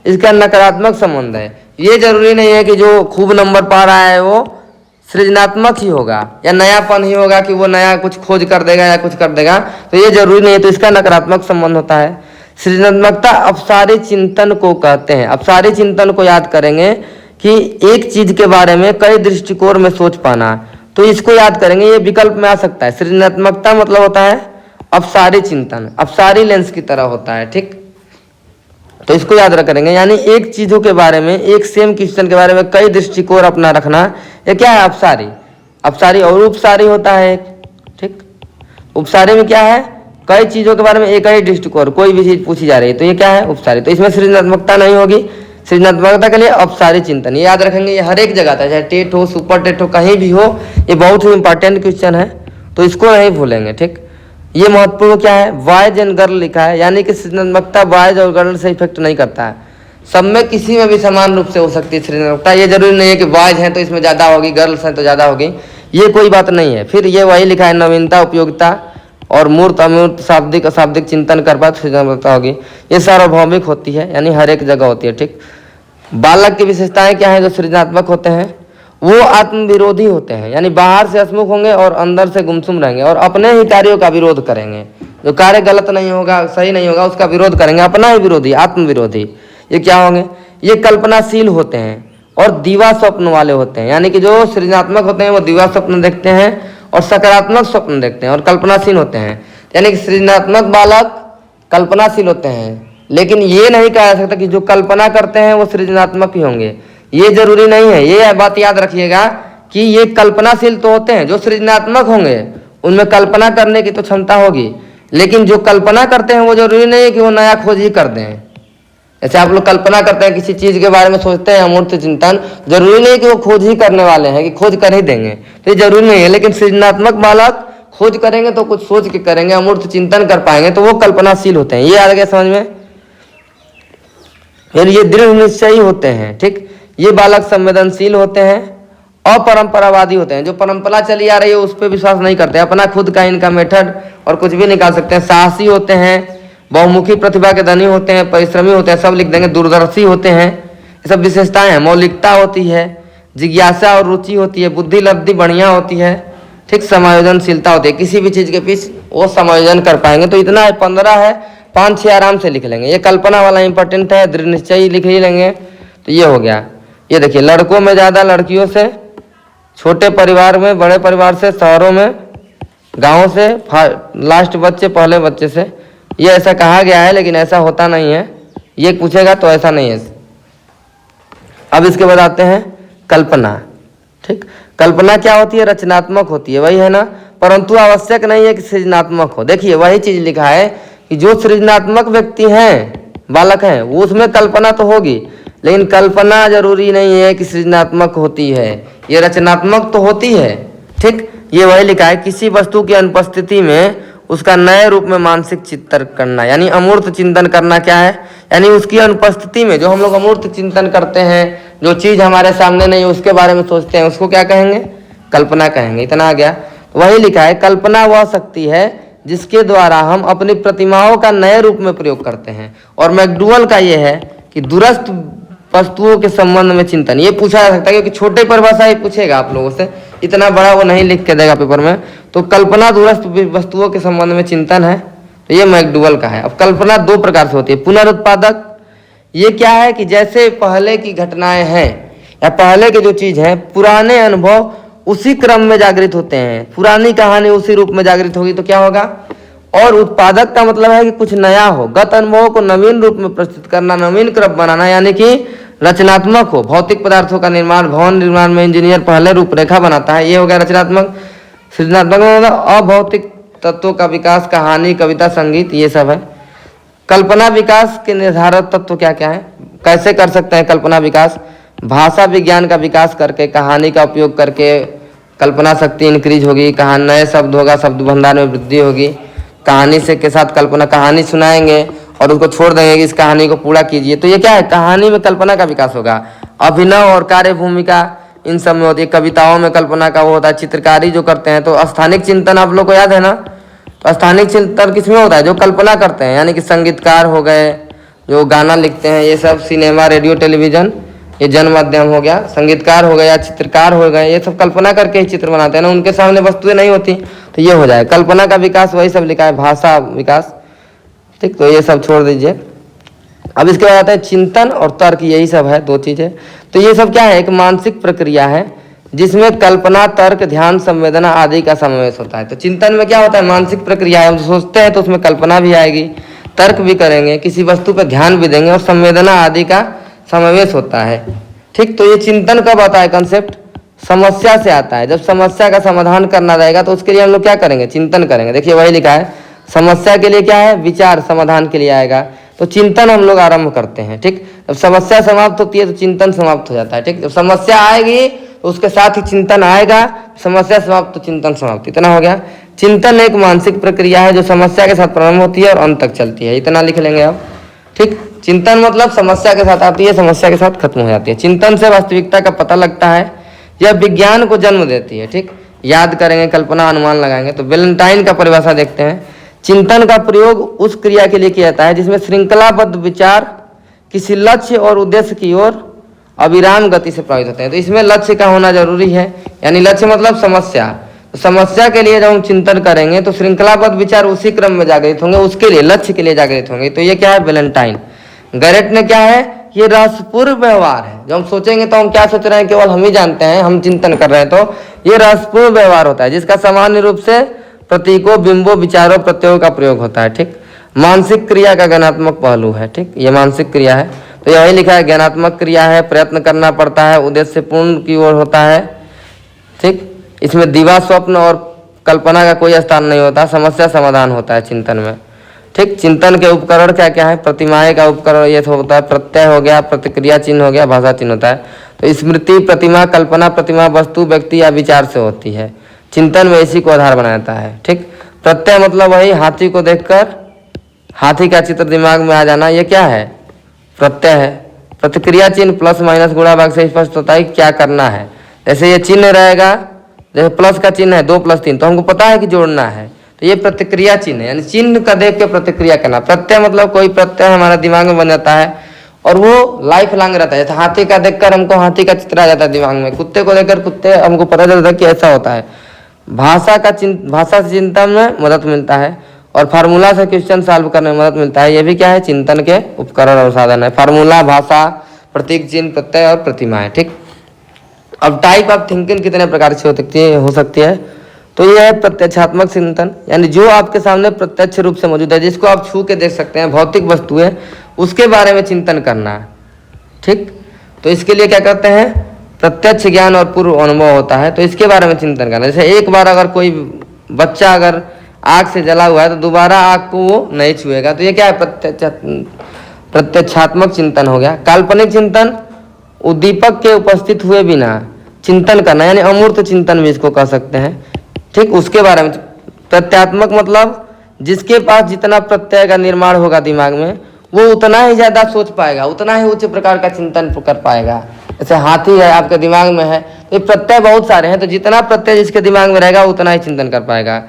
इसका नकारात्मक संबंध है। ये जरूरी नहीं है कि जो खूब नंबर पा रहा है वो सृजनात्मक ही होगा या नयापन ही होगा कि वो नया कुछ खोज कर देगा या कुछ कर देगा, तो ये जरूरी नहीं है, तो इसका नकारात्मक संबंध होता है। सृजनात्मकता अपसारी चिंतन को कहते हैं। अपसारी चिंतन को याद करेंगे कि एक चीज के बारे में कई दृष्टिकोण में सोच पाना, तो इसको याद करेंगे, ये विकल्प में आ सकता है। सृजनात्मकता मतलब होता है अपसारी चिंतन, अपसारी लेंस की तरह होता है। ठीक, तो इसको याद करेंगे, यानी एक चीजों के बारे में, एक सेम क्वेश्चन के बारे में कई दृष्टिकोण अपना रखना, ये क्या है, अपसारी। अपसारी और उपसारी होता है एक। ठीक, उपसारी में क्या है, कई चीजों के बारे में एक ही दृष्टिकोण, कोई भी चीज पूछी जा रही है तो ये क्या है, उपसारी। तो इसमें सृजनात्मकता नहीं होगी। सृजनात्मकता के लिए अपसारी चिंतन, ये याद रखेंगे, ये हर एक जगह था, चाहे टेट हो, सुपर टेट हो, कहीं भी हो, ये बहुत ही इंपॉर्टेंट क्वेश्चन है, तो इसको नहीं भूलेंगे। ठीक, ये महत्वपूर्ण क्या है, बॉयज एंड गर्ल लिखा है, यानी कि सृजनात्मकता बॉयज और गर्ल से इफेक्ट नहीं करता है, सब में किसी में भी समान रूप से हो सकती है सृजनात्मकता। ये जरूरी नहीं है कि बॉयज हैं तो इसमें ज़्यादा होगी, गर्ल्स हैं तो ज़्यादा होगी, ये कोई बात नहीं है। फिर ये वही लिखा है, नवीनता, उपयोगिता और मूर्त अमूर्त शाब्दिक अशाब्दिक चिंतन कर पाए तो सृजनात्मकता होगी। ये सार्वभौमिक होती है, यानी हर एक जगह होती है। ठीक, बालक की विशेषताएं क्या है जो सृजनात्मक होते हैं? वो आत्मविरोधी होते हैं, यानी बाहर से हंसमुख होंगे और अंदर से गुमसुम रहेंगे और अपने ही कार्यों का विरोध करेंगे। जो कार्य गलत नहीं होगा, सही नहीं होगा, उसका विरोध करेंगे, अपना ही विरोधी, आत्मविरोधी। ये क्या होंगे? ये कल्पनाशील होते हैं और दिवा स्वप्न वाले होते हैं, यानी कि जो सृजनात्मक होते हैं वो दिवा स्वप्न देखते हैं और सकारात्मक स्वप्न देखते हैं और कल्पनाशील होते हैं। यानी कि सृजनात्मक बालक कल्पनाशील होते हैं, लेकिन ये नहीं कहा जा सकता कि जो कल्पना करते हैं वो सृजनात्मक ही होंगे, ये जरूरी नहीं है। ये बात याद रखिएगा कि ये कल्पनाशील तो होते हैं, जो सृजनात्मक होंगे उनमें कल्पना करने की तो क्षमता होगी, लेकिन जो कल्पना करते हैं वो जरूरी नहीं है कि वो नया खोज ही कर दें। जैसे आप लोग कल्पना करते हैं किसी चीज के बारे में सोचते हैं, अमूर्त चिंतन, जरूरी नहीं कि वो खोज ही करने वाले हैं कि खोज कर ही देंगे, तो ये जरूरी नहीं है। लेकिन सृजनात्मक बालक खोज करेंगे तो कुछ सोच के करेंगे, अमूर्त चिंतन कर पाएंगे, तो वो कल्पनाशील होते हैं। ये आ गया समझ में? यानी ये दृढ़ निश्चयी होते हैं। ठीक, ये बालक संवेदनशील होते हैं, अपरंपरावादी होते हैं, जो परंपरा चली आ रही है उस पर विश्वास नहीं करते, अपना खुद का इनका मेथड और कुछ भी निकाल सकते हैं। साहसी होते हैं, बहुमुखी प्रतिभा के धनी होते हैं, परिश्रमी होते हैं, सब लिख देंगे। दूरदर्शी होते हैं, ये सब विशेषताएं हैं। मौलिकता होती है, जिज्ञासा और रुचि होती है, बुद्धि लब्धि बढ़िया होती है। ठीक, समायोजनशीलता होती है, किसी भी चीज के पीछे वो समायोजन कर पाएंगे। तो इतना है, 15 है, 5-6 आराम से लिख लेंगे। ये कल्पना वाला इंपॉर्टेंट है, दृढ़ निश्चयी लिख ही लेंगे। तो ये हो गया। ये देखिए, लड़कों में ज्यादा, लड़कियों से, छोटे परिवार में, बड़े परिवार से, शहरों में, गाँव से, लास्ट बच्चे पहले बच्चे से। ये ऐसा कहा गया है, लेकिन ऐसा होता नहीं है। ये पूछेगा तो ऐसा नहीं है। अब इसके बाद आते हैं कल्पना। ठीक, कल्पना क्या होती है? रचनात्मक होती है, वही है ना, परंतु आवश्यक नहीं है कि सृजनात्मक हो। देखिए, वही चीज लिखा है कि जो सृजनात्मक व्यक्ति हैं, बालक हैं, वो उसमें कल्पना तो होगी, लेकिन कल्पना जरूरी नहीं है कि सृजनात्मक होती है, ये रचनात्मक तो होती है। ठीक, ये वही लिखा है, किसी वस्तु की अनुपस्थिति में उसका नए रूप में मानसिक चिंतन करना, यानी अमूर्त चिंतन करना। क्या है? यानी उसकी अनुपस्थिति में जो हम लोग अमूर्त चिंतन करते हैं, जो चीज हमारे सामने नहीं उसके बारे में सोचते हैं, उसको क्या कहेंगे? कल्पना कहेंगे। इतना आ गया। वही लिखा है, कल्पना वह शक्ति है जिसके द्वारा हम अपनी प्रतिमाओं का नए रूप में प्रयोग करते हैं। और मैकडूगल का ये है कि दूरस्थ वस्तुओं के संबंध में चिंतन। ये पूछा जा सकता है क्योंकि छोटे परिभाषा ही पूछेगा आप लोगों से, इतना बड़ा वो नहीं लिख के देगा पेपर में। तो कल्पना दूरस्थ वस्तुओं के संबंध में चिंतन है, तो ये मैकडूगल का है। अब कल्पना 2 प्रकार से होती है। पुनरुत्पादक, ये क्या है कि जैसे पहले की घटनाएं हैं या पहले के जो चीज है, पुराने अनुभव उसी क्रम में जागृत होते हैं, पुरानी कहानी उसी रूप में जागृत होगी, तो क्या होगा? और उत्पादक का मतलब है कि कुछ नया हो, गत अनुभवों को नवीन रूप में प्रस्तुत करना, नवीन क्रम बनाना, यानी कि रचनात्मक हो। भौतिक पदार्थों का निर्माण, भवन निर्माण में इंजीनियर पहले रूपरेखा बनाता है, ये हो गया रचनात्मक। सृजनात्मक मतलब अभौतिक तत्वों का विकास, कहानी, कविता, संगीत, ये सब है। कल्पना विकास के निर्धारक तत्व क्या क्या है? कैसे कर सकते हैं कल्पना विकास? भाषा विज्ञान का विकास करके, कहानी का उपयोग करके कल्पना शक्ति इंक्रीज होगी, कहानी नए शब्द होगा, शब्द भंडार में वृद्धि होगी। कहानी से के साथ कल्पना, कहानी सुनाएंगे और उसको छोड़ देंगे कि इस कहानी को पूरा कीजिए, तो ये क्या है? कहानी में कल्पना का विकास होगा। अभिनव और कार्य भूमिका इन सब में होती है। कविताओं में कल्पना का वो होता है। चित्रकारी जो करते हैं, तो स्थानिक चिंतन आप लोग को याद है ना, तो स्थानिक चिंतन किसमें होता है? जो कल्पना करते हैं, यानी कि संगीतकार हो गए, जो गाना लिखते हैं, ये सब, सिनेमा, रेडियो, टेलीविजन, ये जन माध्यम हो गया। संगीतकार हो गए या चित्रकार हो गए, ये सब कल्पना करके ही चित्र बनाते हैं ना, उनके सामने वस्तुएं नहीं होती, तो ये हो जाए कल्पना का विकास। वही सब लिखा है, भाषा विकास। ठीक, तो ये सब छोड़ दीजिए। अब इसके बाद आते हैं चिंतन और तर्क, यही सब है, 2 चीजें। तो ये सब क्या है? एक मानसिक प्रक्रिया है जिसमें कल्पना, तर्क, ध्यान, संवेदना आदि का समावेश होता है। तो चिंतन में क्या होता है? मानसिक प्रक्रिया है। हम सोचते हैं तो उसमें कल्पना भी आएगी, तर्क भी करेंगे, किसी वस्तु पर ध्यान भी देंगे, और संवेदना आदि का समावेश होता है। ठीक, तो ये चिंतन कब आता है? कंसेप्ट समस्या से आता है। जब समस्या का समाधान करना रहेगा तो उसके लिए हम लोग क्या करेंगे? चिंतन करेंगे। देखिए, वही लिखा है, समस्या के लिए क्या है? विचार, समाधान के लिए आएगा, तो चिंतन हम लोग आरंभ करते हैं। ठीक, जब समस्या समाप्त होती है तो चिंतन समाप्त हो जाता है। ठीक, जब समस्या आएगी तो उसके साथ ही चिंतन आएगा, समस्या समाप्त तो चिंतन समाप्त। इतना हो गया। चिंतन एक मानसिक प्रक्रिया है जो समस्या के साथ प्रारंभ होती है और अंत तक चलती है। इतना लिख लेंगे आप। ठीक, चिंतन मतलब समस्या के साथ आती है, समस्या के साथ खत्म हो जाती है। चिंतन से वास्तविकता का पता लगता है, यह विज्ञान को जन्म देती है। ठीक, याद करेंगे, कल्पना, अनुमान लगाएंगे। तो वैलेंटाइन का परिभाषा देखते हैं। चिंतन का प्रयोग उस क्रिया के लिए किया जाता है जिसमें श्रृंखलाबद्ध विचार किसी लक्ष्य और उद्देश्य की ओर अविराम गति से प्रभावित होते हैं। तो इसमें लक्ष्य का होना जरूरी है, यानी लक्ष्य मतलब समस्या। तो समस्या के लिए जब हम चिंतन करेंगे तो श्रृंखलाबद्ध विचार उसी क्रम में जागृत होंगे, उसके लिए, लक्ष्य के लिए जागृत होंगे। तो ये क्या है? वैलेंटाइन। गैरेट ने क्या है? ये रसपूर्ण व्यवहार है। जब हम सोचेंगे तो हम क्या सोच रहे हैं केवल हम ही जानते हैं, हम चिंतन कर रहे हैं। तो ये रसपूर्ण व्यवहार होता है जिसका सामान्य रूप से प्रतीकों, बिंबों, विचारों, प्रत्ययों का प्रयोग होता है। ठीक। मानसिक क्रिया का ज्ञानात्मक पहलू है। ठीक, ये मानसिक क्रिया है। तो यही लिखा है, ज्ञानात्मक क्रिया है, प्रयत्न करना पड़ता है, उद्देश्य पूर्ण की ओर होता है। ठीक, इसमें दिवा, स्वप्न और कल्पना का कोई स्थान नहीं होता, समस्या समाधान होता है चिंतन में। ठीक, चिंतन के उपकरण क्या क्या है? प्रतिमाएं का उपकरण ये होता है, प्रत्यय हो गया, प्रतिक्रिया चिन्ह हो गया, भाषा चिन्ह होता है। तो स्मृति, प्रतिमा, कल्पना, प्रतिमा वस्तु, व्यक्ति या विचार से होती है। चिंतन में इसी को आधार बनाता है। ठीक, प्रत्यय मतलब वही हाथी को देखकर हाथी का चित्र दिमाग में आ जाना, ये क्या है? प्रत्यय है। प्रतिक्रिया चिन्ह प्लस माइनस गुणा भाग से स्पष्ट होता है क्या करना है। जैसे ये चिन्ह रहेगा, जैसे प्लस का चिन्ह है 2 + 3, तो हमको पता है कि जोड़ना है, तो ये प्रतिक्रिया चिन्ह है, यानी चिन्ह का देख के प्रतिक्रिया करना। प्रत्यय मतलब कोई प्रत्यय हमारा दिमाग में बन जाता है और वो लाइफ लॉन्ग रहता है। जैसे हाथी का देखकर हमको हाथी का चित्र आ जाता है दिमाग में, कुत्ते को देखकर कुत्ते, हमको पता चलता है कि ऐसा होता है। भाषा से चिंतन में मदद मिलता है और फार्मूला से क्वेश्चन सॉल्व करने में मदद मिलता है। ये भी क्या है? चिंतन के उपकरण और साधन है। फार्मूला, भाषा, प्रतीक चिन्ह, प्रत्यय और प्रतिमाएं। ठीक, अब टाइप ऑफ थिंकिंग कितने प्रकार से हो सकती है? तो यह है प्रत्यक्षात्मक चिंतन, यानी जो आपके सामने प्रत्यक्ष रूप से मौजूद है, जिसको आप छू के देख सकते हैं, भौतिक वस्तुएं, उसके बारे में चिंतन करना है। ठीक, तो इसके लिए क्या करते हैं? प्रत्यक्ष ज्ञान और पूर्व अनुभव होता है, तो इसके बारे में चिंतन करना। जैसे एक बार अगर कोई बच्चा अगर आग से जला हुआ है तो दोबारा आग को वो नहीं छुएगा, तो ये क्या है? प्रत्यक्षात्मक चिंतन हो गया। काल्पनिक चिंतन, उद्दीपक के उपस्थित हुए बिना चिंतन करना, यानी अमूर्त चिंतन भी इसको कह सकते हैं। ठीक, उसके बारे में। प्रत्यात्मक मतलब जिसके पास जितना प्रत्यय का निर्माण होगा दिमाग में, वो उतना ही ज्यादा सोच पाएगा, उतना ही उच्च प्रकार का चिंतन कर पाएगा। जैसे हाथी है आपके दिमाग में है, तो ये प्रत्यय बहुत सारे हैं, तो जितना प्रत्यय जिसके दिमाग में रहेगा उतना ही चिंतन कर पाएगा।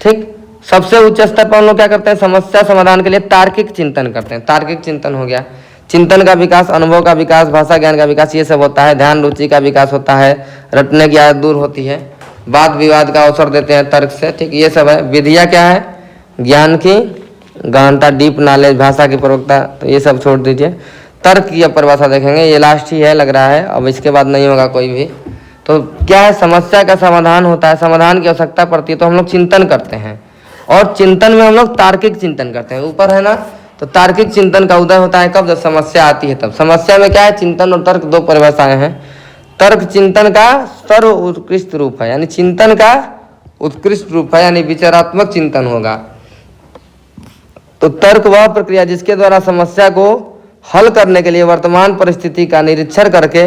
ठीक, सबसे उच्च स्तर पर हम लोग क्या करते हैं? समस्या समाधान के लिए तार्किक चिंतन करते हैं। तार्किक चिंतन हो गया। चिंतन का विकास, अनुभव का विकास, भाषा ज्ञान का विकास, ये सब होता है। ध्यान, रुचि का विकास होता है, रटने की आदत दूर होती है, वाद विवाद का अवसर देते हैं तर्क से। ठीक, ये सब है। विधिया क्या है? ज्ञान की गहनता, डीप नॉलेज, भाषा की प्रयोक्ता, तो ये सब छोड़ दीजिए। तर्क की अब परिभाषा देखेंगे, ये लास्ट ही है लग रहा है, अब इसके बाद नहीं होगा कोई भी। तो क्या है? समस्या का समाधान होता है, समाधान की आवश्यकता पड़ती है तो हम लोग चिंतन करते हैं, और चिंतन में हम लोग तार्किक चिंतन करते हैं। ऊपर है ना, तो तार्किक चिंतन का उदय होता है कब? जब समस्या आती है तब। समस्या में क्या है? चिंतन और तर्क 2 परिभाषाएं हैं। तर्क चिंतन का सर्व उत्कृष्ट रूप है, यानी चिंतन का उत्कृष्ट रूप है, यानी विचारात्मक चिंतन होगा। तो तर्क वह प्रक्रिया जिसके द्वारा समस्या को हल करने के लिए वर्तमान परिस्थिति का निरीक्षण करके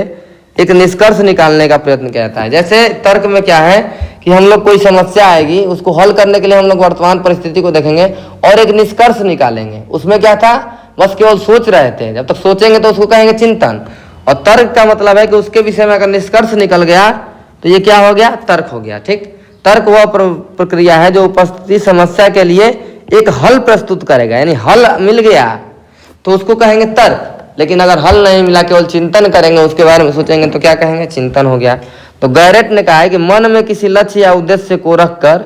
एक निष्कर्ष निकालने का प्रयत्न किया जाता है। जैसे तर्क में क्या है कि हम लोग कोई समस्या आएगी, उसको हल करने के लिए हम लोग वर्तमान परिस्थिति को देखेंगे और एक निष्कर्ष निकालेंगे। उसमें क्या था? बस केवल सोच रहे थे, जब तक सोचेंगे तो उसको कहेंगे चिंतन। और तर्क का मतलब है कि उसके विषय में अगर निष्कर्ष निकल गया तो ये क्या हो गया? तर्क हो गया। ठीक, तर्क वह प्रक्रिया है जो उपस्थित समस्या के लिए एक हल प्रस्तुत करेगा, यानी हल मिल गया तो उसको कहेंगे तर्क। लेकिन अगर हल नहीं मिला, केवल चिंतन करेंगे, उसके बारे में सोचेंगे, तो क्या कहेंगे? चिंतन हो गया। तो गैरेट ने कहा है कि मन में किसी लक्ष्य या उद्देश्य को रखकर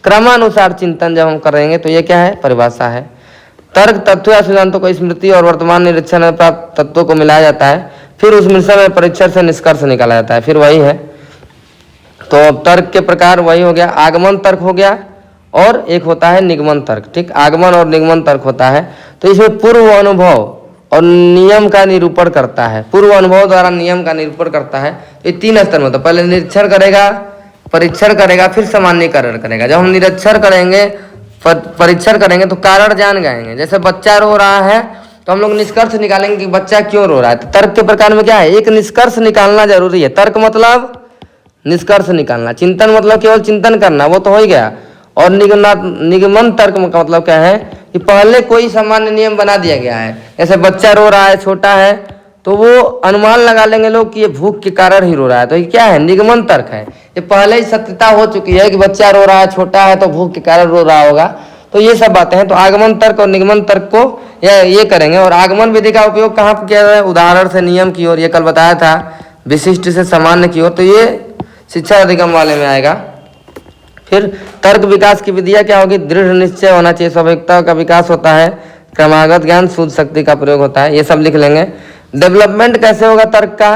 क्रमानुसार चिंतन जब हम करेंगे तो ये क्या है? परिभाषा है। तर्क तथ्यों या सिद्धांतों को स्मृति और वर्तमान निरीक्षण में प्राप्त तत्वों को मिलाया जाता है, फिर उस मिश्रण में परीक्षण से निष्कर्ष निकाला जाता है, फिर वही है। तो अब तर्क के प्रकार वही हो गया, आगमन तर्क हो गया और एक होता है निगमन तर्क। ठीक, आगमन और निगमन तर्क होता है। तो इसमें पूर्व अनुभव और नियम का निरूपण करता है, पूर्व अनुभव द्वारा नियम का निरूपण करता है। तो ये 3 स्तर में होता है। पहले निरीक्षण करेगा, परीक्षण करेगा, फिर सामान्यीकरण करेगा। जब हम निरीक्षण करेंगे, परीक्षण करेंगे तो कारण जान जाएंगे। जैसे बच्चा रो रहा है तो हम लोग निष्कर्ष निकालेंगे कि बच्चा क्यों रो रहा है। तो तर्क के प्रकार में क्या है? एक निष्कर्ष निकालना जरूरी है। तर्क मतलब निष्कर्ष निकालना, चिंतन मतलब केवल चिंतन करना, वो तो हो ही गया। और निगमन तर्क का मतलब क्या है कि पहले कोई सामान्य नियम बना दिया गया है। जैसे बच्चा रो रहा है, छोटा है, तो वो अनुमान लगा लेंगे लोग कि ये भूख के कारण ही रो रहा है। तो ये क्या है, निगमन तर्क है। ये पहले ही सत्यता हो चुकी है कि बच्चा रो रहा है, छोटा है तो भूख के कारण रो रहा होगा। तो ये सब बातें हैं। तो आगमन तर्क और निगमन तर्क को ये करेंगे। और आगमन विधि का उपयोग कहाँ पर किया जाता है, उदाहरण से नियम की ओर, ये कल बताया था, विशिष्ट से सामान्य की ओर। तो ये शिक्षा अधिगम वाले में आएगा। फिर तर्क विकास की विधियाँ क्या होगी, दृढ़ निश्चय होना चाहिए, स्वाभाविकता का विकास होता है, क्रमागत ज्ञान, शुद्ध शक्ति का प्रयोग होता है, ये सब लिख लेंगे। डेवलपमेंट कैसे होगा तर्क का,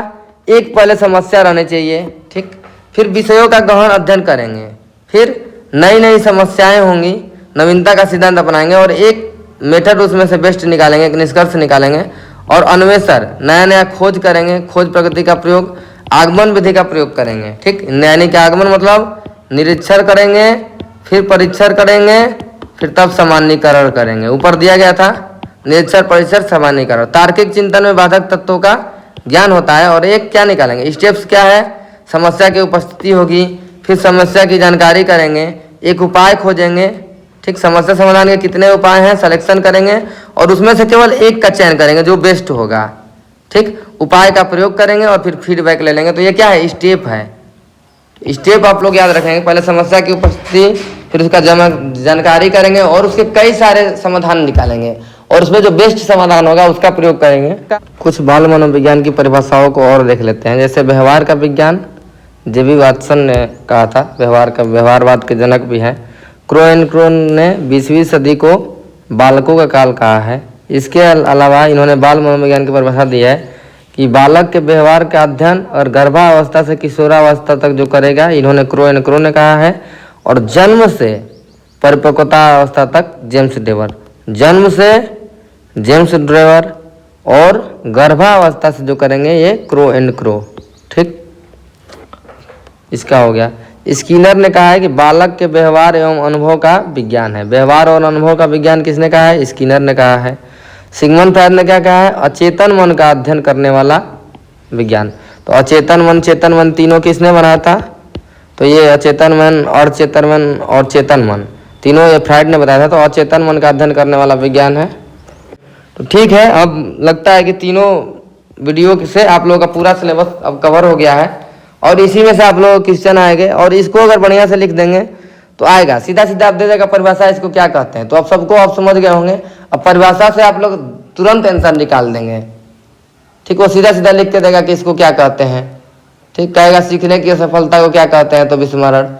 एक पहले समस्या रहनी चाहिए, ठीक। फिर विषयों का गहन अध्ययन करेंगे, फिर नई नई समस्याएं होंगी, नवीनता का सिद्धांत अपनाएंगे और एक मेथड उसमें से बेस्ट निकालेंगे, एक निष्कर्ष निकालेंगे। और अन्वेषण, नया नया खोज करेंगे, खोज प्रगति का प्रयोग, आगमन विधि का प्रयोग करेंगे, ठीक। यानी कि आगमन मतलब निरीक्षण करेंगे, फिर परीक्षण करेंगे, फिर तब सामान्यीकरण करेंगे। ऊपर दिया गया था निरीक्षण, परीक्षण, सामान्यीकरण। तार्किक चिंतन में बाधक तत्वों का ज्ञान होता है। और एक क्या निकालेंगे, स्टेप्स क्या है, समस्या की उपस्थिति होगी, फिर समस्या की जानकारी करेंगे, एक उपाय खोजेंगे, ठीक। समस्या समाधान के कितने उपाय हैं, सिलेक्शन करेंगे और उसमें से केवल एक का चयन करेंगे जो बेस्ट होगा, ठीक। उपाय का प्रयोग करेंगे और फिर फीडबैक ले लेंगे। तो ये क्या है, स्टेप है। स्टेप आप लोग याद रखेंगे, पहले समस्या की उपस्थिति, फिर उसका जानकारी करेंगे और उसके कई सारे समाधान निकालेंगे और उसमें जो बेस्ट समाधान होगा उसका प्रयोग करेंगे। कुछ बाल मनोविज्ञान की परिभाषाओं को और देख लेते हैं। जैसे व्यवहार का विज्ञान, जेबी वाटसन ने कहा था, व्यवहारवाद के जनक भी हैं। क्रो ने 20वीं सदी को बालकों का काल कहा है। इसके अलावा इन्होंने बाल मनोविज्ञान की परिभाषा दी है कि बालक के व्यवहार का अध्ययन और गर्भावस्था से किशोरावस्था तक जो करेगा, इन्होंने क्रो ने कहा है। और जन्म से परिपक्वता अवस्था तक जेम्स डेवर, जन्म से जेम्स डेवर और गर्भावस्था से जो करेंगे ये क्रो, ठीक। इसका हो गया। स्किनर ने कहा है कि बालक के व्यवहार एवं अनुभव का विज्ञान है। व्यवहार और अनुभव का विज्ञान किसने कहा है, स्किनर ने कहा है। सिगमंड फ्रायड ने क्या कहा है, अचेतन मन का अध्ययन करने वाला विज्ञान। तो अचेतन मन, चेतन मन तीनों किसने बनाया था, तो ये अचेतन मन, अचेतन मन और चेतन मन तीनों ये फ्रायड ने बताया था। तो अचेतन मन का अध्ययन करने वाला विज्ञान है। तो ठीक है, अब लगता है कि तीनों वीडियो से आप लोगों का पूरा सिलेबस अब कवर हो गया है और इसी में से आप लोग क्वेश्चन आएंगे और इसको अगर बढ़िया से लिख देंगे तो आएगा। सीधा सीधा आप दे देगा परिभाषा इसको क्या कहते हैं, तो अब सबको आप समझ गए होंगे। अब परिभाषा से आप लोग तुरंत आंसर निकाल देंगे, ठीक। वो सीधा सीधा लिख के देगा कि इसको क्या कहते हैं, ठीक। कहेगा सीखने की सफलता को क्या कहते हैं, तो विस्मरण,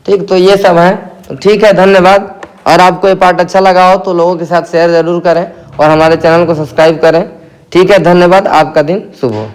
ठीक। तो ये सब है। तो ठीक है, धन्यवाद। और आपको ये पार्ट अच्छा लगा हो तो लोगों के साथ शेयर जरूर करें और हमारे चैनल को सब्सक्राइब करें, ठीक है। धन्यवाद, आपका दिन शुभ हो।